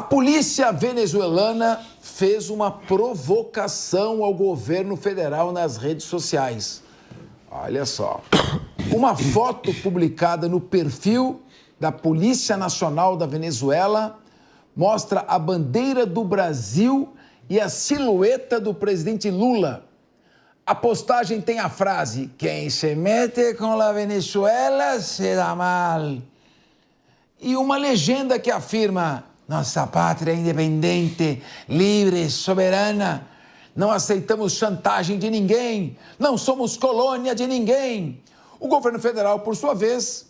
polícia venezuelana fez uma provocação ao governo federal nas redes sociais. Olha só. Uma foto publicada no perfil da Polícia Nacional da Venezuela mostra a bandeira do Brasil e a silhueta do presidente Lula. A postagem tem a frase: "Quem se mete com a Venezuela se dá mal." E uma legenda que afirma: "Nossa pátria é independente, livre, soberana. Não aceitamos chantagem de ninguém. Não somos colônia de ninguém." O governo federal, por sua vez,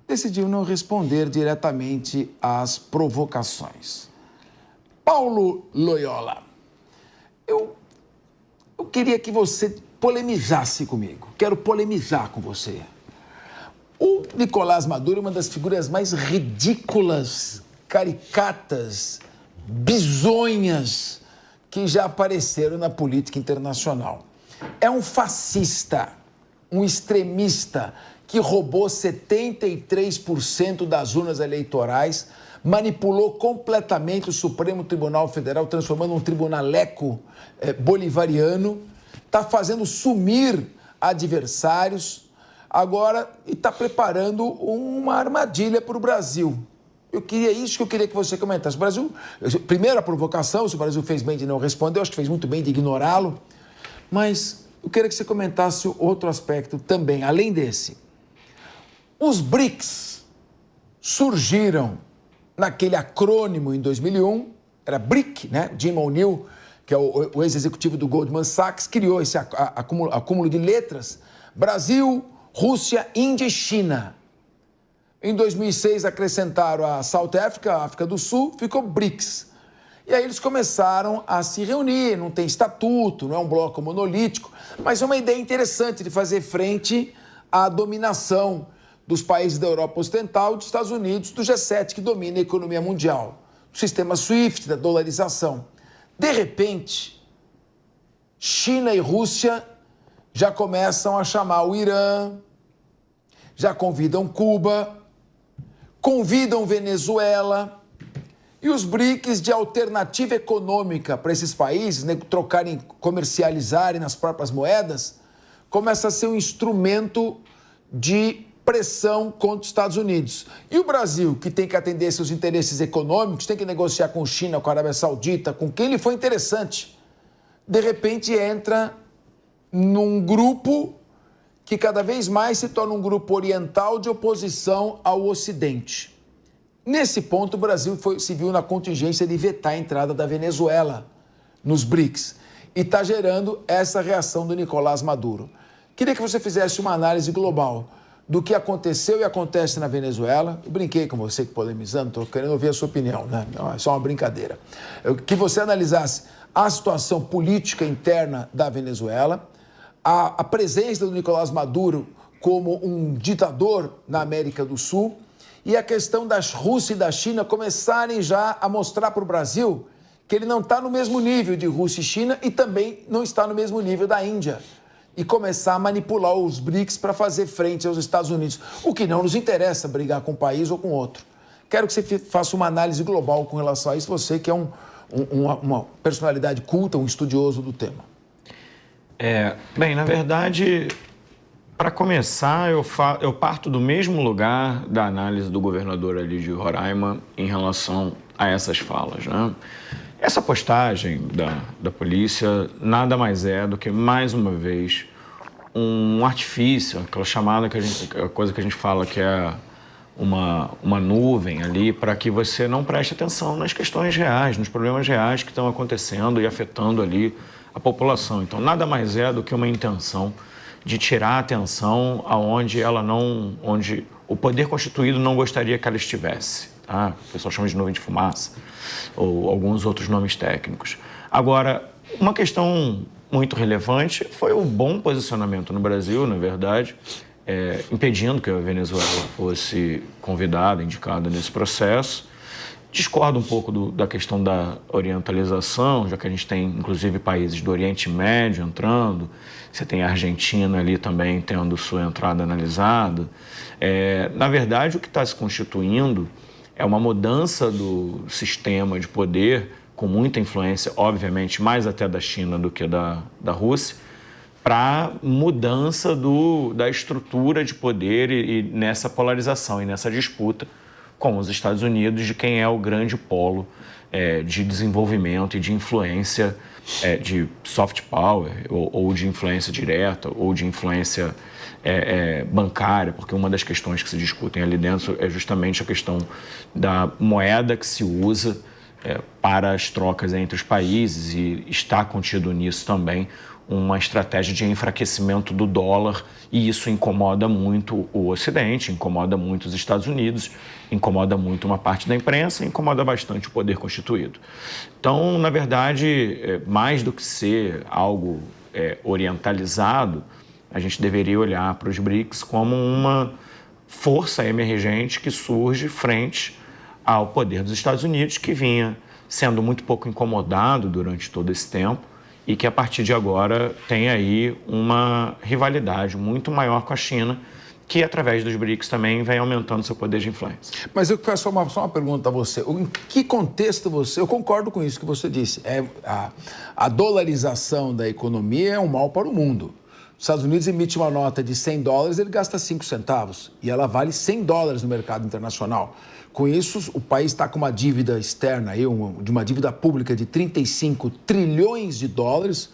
decidiu não responder diretamente às provocações. Paulo Loyola, eu queria que você polemizasse comigo. Quero polemizar com você. O Nicolás Maduro é uma das figuras mais ridículas, caricatas, bizonhas que já apareceram na política internacional. É um fascista, um extremista que roubou 73% das urnas eleitorais, manipulou completamente o Supremo Tribunal Federal, transformando um tribunaleco bolivariano, está fazendo sumir adversários, agora está preparando uma armadilha para o Brasil. Isso que eu queria que você comentasse. O Brasil, primeira provocação, se o Brasil fez bem de não responder, eu acho que fez muito bem de ignorá-lo, mas eu queria que você comentasse outro aspecto também, além desse. Os BRICS surgiram naquele acrônimo em 2001, era BRIC, né? Jim O'Neill, que é o ex-executivo do Goldman Sachs, criou esse acúmulo de letras: Brasil, Rússia, Índia e China. Em 2006, acrescentaram a South Africa, a África do Sul, ficou BRICS. E aí eles começaram a se reunir, não tem estatuto, não é um bloco monolítico, mas é uma ideia interessante de fazer frente à dominação dos países da Europa Ocidental e dos Estados Unidos, do G7, que domina a economia mundial, do sistema SWIFT, da dolarização. De repente, China e Rússia já começam a chamar o Irã, já convidam Cuba, convidam Venezuela, e os BRICS de alternativa econômica para esses países, né, trocarem, comercializarem nas próprias moedas, começa a ser um instrumento de pressão contra os Estados Unidos. E o Brasil, que tem que atender seus interesses econômicos, tem que negociar com China, com a Arábia Saudita, com quem lhe for interessante, de repente entra num grupo que cada vez mais se torna um grupo oriental de oposição ao Ocidente. Nesse ponto, o Brasil se viu na contingência de vetar a entrada da Venezuela nos BRICS e está gerando essa reação do Nicolás Maduro. Queria que você fizesse uma análise global do que aconteceu e acontece na Venezuela. Eu brinquei com você, polemizando, estou querendo ouvir a sua opinião, né? Não, é só uma brincadeira. Que você analisasse a situação política interna da Venezuela, a presença do Nicolás Maduro como um ditador na América do Sul e a questão da Rússia e da China começarem já a mostrar para o Brasil que ele não está no mesmo nível de Rússia e China e também não está no mesmo nível da Índia, e começar a manipular os BRICS para fazer frente aos Estados Unidos, o que não nos interessa brigar com um país ou com outro. Quero que você faça uma análise global com relação a isso, você que é uma personalidade culta, um estudioso do tema. Bem, na verdade, para começar, eu parto do mesmo lugar da análise do governador ali de Roraima em relação a essas falas, né? Essa postagem da polícia nada mais é do que, mais uma vez, um artifício, aquela chamada a coisa que a gente fala que é uma nuvem ali para que você não preste atenção nas questões reais, nos problemas reais que estão acontecendo e afetando ali a população. Então, nada mais é do que uma intenção de tirar a atenção onde o poder constituído não gostaria que ela estivesse. Tá? O pessoal chama de nuvem de fumaça ou alguns outros nomes técnicos. Agora, uma questão muito relevante foi o bom posicionamento no Brasil, na verdade, impedindo que a Venezuela fosse convidada, indicada nesse processo. Discordo um pouco da questão da orientalização, já que a gente tem, inclusive, países do Oriente Médio entrando, você tem a Argentina ali também tendo sua entrada analisada. Na verdade, o que está se constituindo É uma mudança do sistema de poder, com muita influência, obviamente, mais até da China do que da Rússia, para mudança da estrutura de poder e nessa polarização e nessa disputa com os Estados Unidos de quem é o grande polo de desenvolvimento e de influência de soft power ou de influência direta ou de influência bancária, porque uma das questões que se discutem ali dentro é justamente a questão da moeda que se usa para as trocas entre os países e está contido nisso também uma estratégia de enfraquecimento do dólar e isso incomoda muito o Ocidente, incomoda muito os Estados Unidos, incomoda muito uma parte da imprensa, incomoda bastante o poder constituído. Então, na verdade, mais do que ser algo orientalizado, a gente deveria olhar para os BRICS como uma força emergente que surge frente ao poder dos Estados Unidos, que vinha sendo muito pouco incomodado durante todo esse tempo e que, a partir de agora, tem aí uma rivalidade muito maior com a China, que, através dos BRICS, também vem aumentando seu poder de influência. Mas eu faço só uma pergunta a você. Em que contexto você... Eu concordo com isso que você disse. A dolarização da economia é um mal para o mundo. Os Estados Unidos emite uma nota de $100, ele gasta 5 centavos. E ela vale $100 no mercado internacional. Com isso, o país está com uma dívida externa, de uma dívida pública de 35 trilhões de dólares,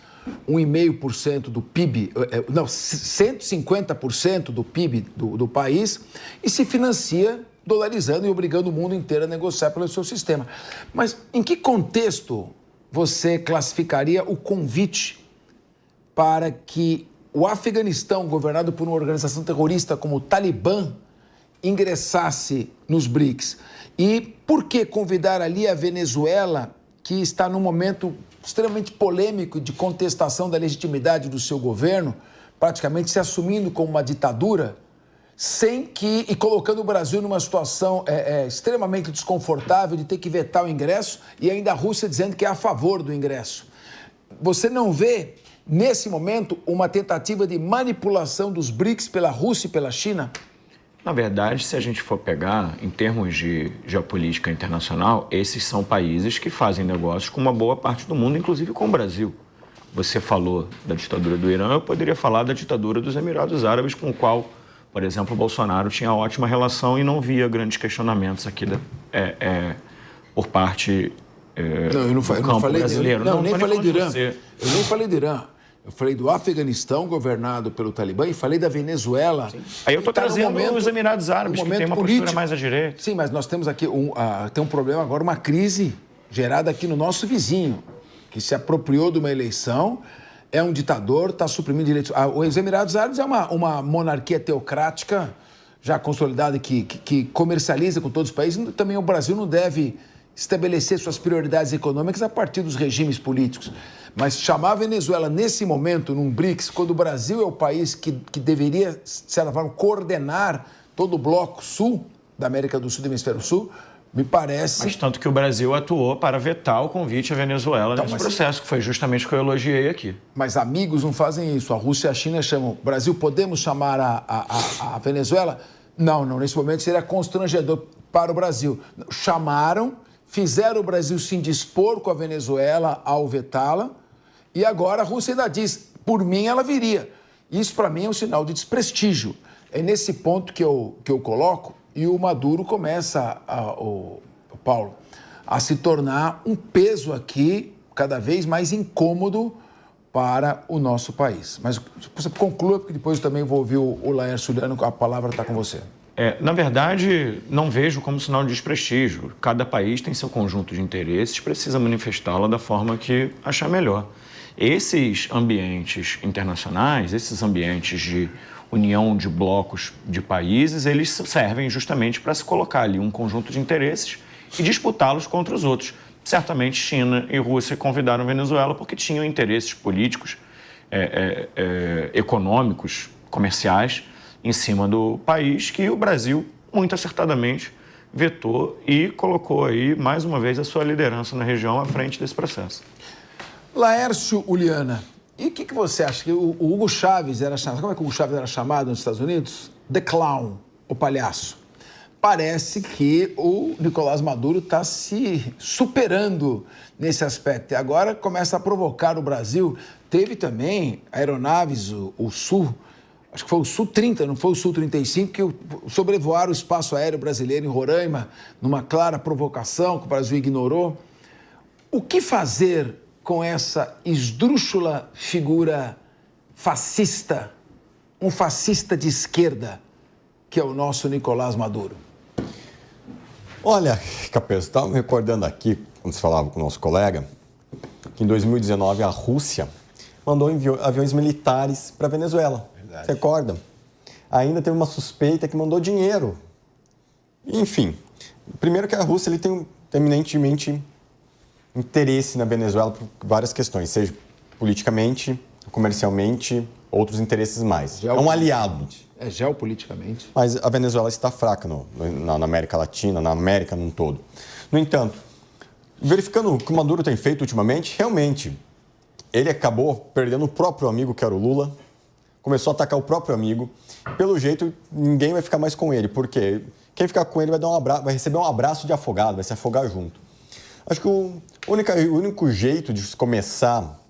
1,5% do PIB, não, 150% do PIB do país, e se financia dolarizando e obrigando o mundo inteiro a negociar pelo seu sistema. Mas em que contexto você classificaria o convite para que o Afeganistão, governado por uma organização terrorista como o Talibã, ingressasse nos BRICS? E por que convidar ali a Venezuela, que está num momento extremamente polêmico de contestação da legitimidade do seu governo, praticamente se assumindo como uma ditadura, e colocando o Brasil numa situação extremamente desconfortável de ter que vetar o ingresso e ainda a Rússia dizendo que é a favor do ingresso? Você não vê, nesse momento, uma tentativa de manipulação dos BRICS pela Rússia e pela China? Na verdade, se a gente for pegar em termos de geopolítica internacional, esses são países que fazem negócios com uma boa parte do mundo, inclusive com o Brasil. Você falou da ditadura do Irã, eu poderia falar da ditadura dos Emirados Árabes, com o qual, por exemplo, o Bolsonaro tinha ótima relação e não via grandes questionamentos aqui por parte do campo brasileiro. Eu nem falei do Irã. Eu nem falei do Irã. Eu falei do Afeganistão, governado pelo Talibã, e falei da Venezuela. Sim. Aí eu estou trazendo os Emirados Árabes, que tem uma postura mais à direita. Sim, mas nós temos aqui tem um problema agora, uma crise gerada aqui no nosso vizinho, que se apropriou de uma eleição, é um ditador, está suprimindo direitos. Os Emirados Árabes é uma monarquia teocrática já consolidada que comercializa com todos os países. Também o Brasil não deve estabelecer suas prioridades econômicas a partir dos regimes políticos. Mas chamar a Venezuela nesse momento, num BRICS, quando o Brasil é o país que deveria, de certa forma, coordenar todo o bloco sul da América do Sul, do Hemisfério Sul, me parece... Mas tanto que o Brasil atuou para vetar o convite à Venezuela nesse processo, que foi justamente o que eu elogiei aqui. Mas amigos não fazem isso. A Rússia e a China chamam. Brasil, podemos chamar a Venezuela? Não, nesse momento seria constrangedor para o Brasil. Chamaram, fizeram o Brasil se indispor com a Venezuela ao vetá-la, e agora a Rússia ainda diz, por mim ela viria. Isso para mim é um sinal de desprestígio. É nesse ponto que eu coloco, e o Maduro começa, Paulo, a se tornar um peso aqui cada vez mais incômodo para o nosso país. Mas você conclua, porque depois eu também vou ouvir o Laércio Uliano, a palavra está com você. Na verdade, não vejo como sinal de desprestígio. Cada país tem seu conjunto de interesses, precisa manifestá-la da forma que achar melhor. Esses ambientes internacionais, esses ambientes de união de blocos de países, eles servem justamente para se colocar ali um conjunto de interesses e disputá-los contra os outros. Certamente China e Rússia convidaram a Venezuela porque tinham interesses políticos, econômicos, comerciais em cima do país, que o Brasil, muito acertadamente, vetou e colocou aí, mais uma vez, a sua liderança na região à frente desse processo. Laércio Uliana, e o que você acha? Que o Hugo Chávez era chamado, como é que o Hugo Chávez era chamado nos Estados Unidos? The Clown, o palhaço. parece que o Nicolás Maduro está se superando nesse aspecto. E agora começa a provocar o Brasil. Teve também aeronaves, o Sul, acho que foi o Su-30, não foi o Su-35, que sobrevoaram o espaço aéreo brasileiro em Roraima, numa clara provocação que o Brasil ignorou. O que fazer com essa esdrúxula figura fascista, um fascista de esquerda, que é o nosso Nicolás Maduro? Olha, Capês, estava me recordando aqui, quando você falava com o nosso colega, que em 2019 a Rússia mandou aviões militares para a Venezuela. Verdade. Você recorda? Ainda teve uma suspeita que mandou dinheiro. Enfim, primeiro que a Rússia ele tem eminentemente interesse na Venezuela por várias questões, seja politicamente, comercialmente, outros interesses mais. É um aliado. É geopoliticamente. Mas a Venezuela está fraca na América Latina, na América num todo. No entanto, verificando o que o Maduro tem feito ultimamente, realmente, ele acabou perdendo o próprio amigo, que era o Lula, começou a atacar o próprio amigo. Pelo jeito, ninguém vai ficar mais com ele, porque quem ficar com ele vai receber um abraço de afogado, vai se afogar junto. Acho que o único jeito de começar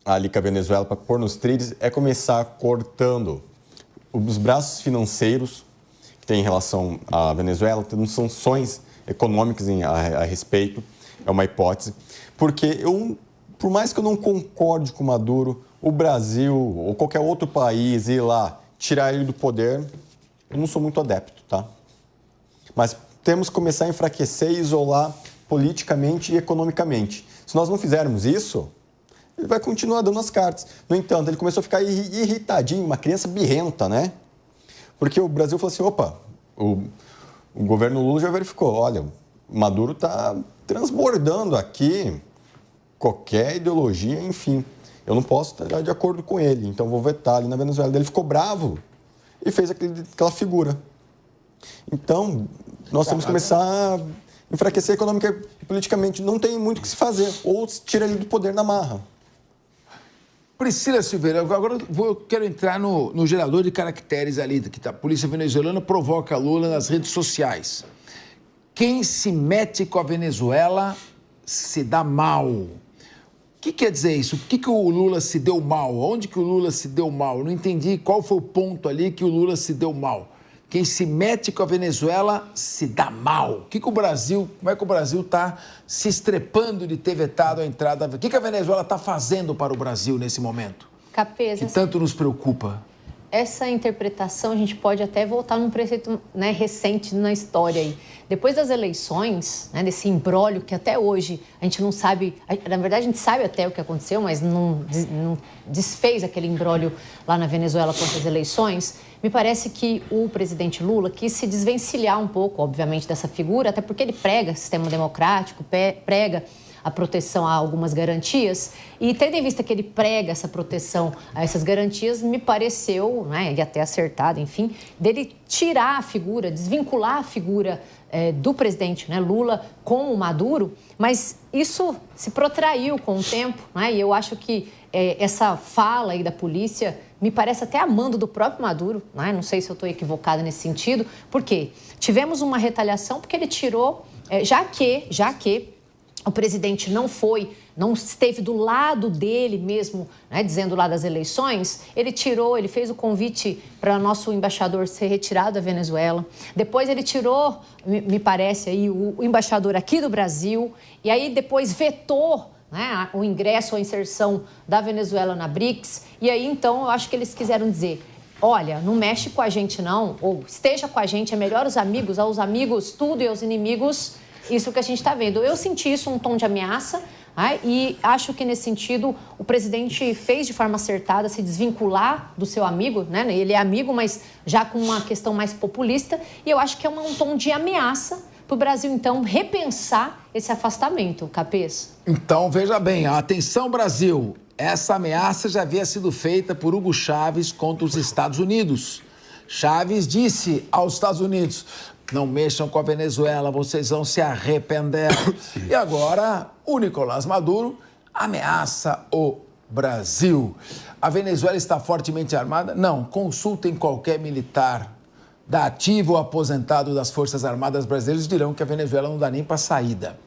ali com a Venezuela para pôr nos trilhos é começar cortando os braços financeiros que tem em relação à Venezuela, tendo sanções econômicas a respeito, é uma hipótese, porque por mais que eu não concorde com o Maduro, o Brasil ou qualquer outro país ir lá tirar ele do poder, eu não sou muito adepto, tá? Mas temos que começar a enfraquecer e isolar politicamente e economicamente. Se nós não fizermos isso, ele vai continuar dando as cartas. No entanto, ele começou a ficar irritadinho, uma criança birrenta, né? Porque o Brasil falou assim, opa, o governo Lula já verificou, olha, o Maduro está transbordando aqui qualquer ideologia, enfim. Eu não posso estar de acordo com ele, então vou vetar ali na Venezuela. Ele ficou bravo e fez aquela figura. Então, nós temos que começar a enfraquecer econômica e politicamente. Não tem muito o que se fazer, ou tira ele do poder na marra. Priscila Silveira, agora quero entrar no gerador de caracteres ali, que a polícia venezuelana provoca Lula nas redes sociais. Quem se mete com a Venezuela se dá mal. O que quer dizer isso? Por que o Lula se deu mal? Onde que o Lula se deu mal? Eu não entendi qual foi o ponto ali que o Lula se deu mal. Quem se mete com a Venezuela se dá mal. Como é que o Brasil está se estrepando de ter vetado a entrada? O que a Venezuela está fazendo para o Brasil nesse momento? Capês, que tanto nos preocupa? Essa interpretação a gente pode até voltar num preceito, né, recente na história aí. Depois das eleições, né, desse imbróglio que até hoje a gente não sabe, na verdade a gente sabe até o que aconteceu, mas não desfez aquele imbróglio lá na Venezuela quanto às eleições. Me parece que o presidente Lula quis se desvencilhar um pouco, obviamente, dessa figura, até porque ele prega sistema democrático, prega a proteção a algumas garantias, e tendo em vista que ele prega essa proteção a essas garantias, me pareceu, né, e até acertado, enfim, dele tirar a figura, desvincular a figura do presidente, né, Lula com o Maduro, mas isso se protraiu com o tempo, né, e eu acho que essa fala aí da polícia me parece até a mando do próprio Maduro, né, não sei se eu estou equivocada nesse sentido, porque tivemos uma retaliação porque ele tirou, já que o presidente não esteve do lado dele mesmo, né, dizendo lá das eleições, ele fez o convite para nosso embaixador ser retirado da Venezuela. Depois ele tirou, me parece, aí, o embaixador aqui do Brasil, e aí depois vetou, né, o ingresso ou a inserção da Venezuela na BRICS. E aí, então, eu acho que eles quiseram dizer, olha, não mexe com a gente não, ou esteja com a gente, é melhor os amigos, aos amigos tudo e aos inimigos isso que a gente está vendo. Eu senti isso um tom de ameaça, né? E acho que nesse sentido o presidente fez de forma acertada se desvincular do seu amigo, né? Ele é amigo, mas já com uma questão mais populista, e eu acho que é um tom de ameaça para o Brasil, então, repensar esse afastamento, Capês. Então, veja bem, atenção Brasil, essa ameaça já havia sido feita por Hugo Chávez contra os Estados Unidos. Chávez disse aos Estados Unidos: não mexam com a Venezuela, vocês vão se arrepender. E agora, o Nicolás Maduro ameaça o Brasil. A Venezuela está fortemente armada? Não, consultem qualquer militar da ativa ou aposentado das Forças Armadas brasileiras dirão que a Venezuela não dá nem para saída.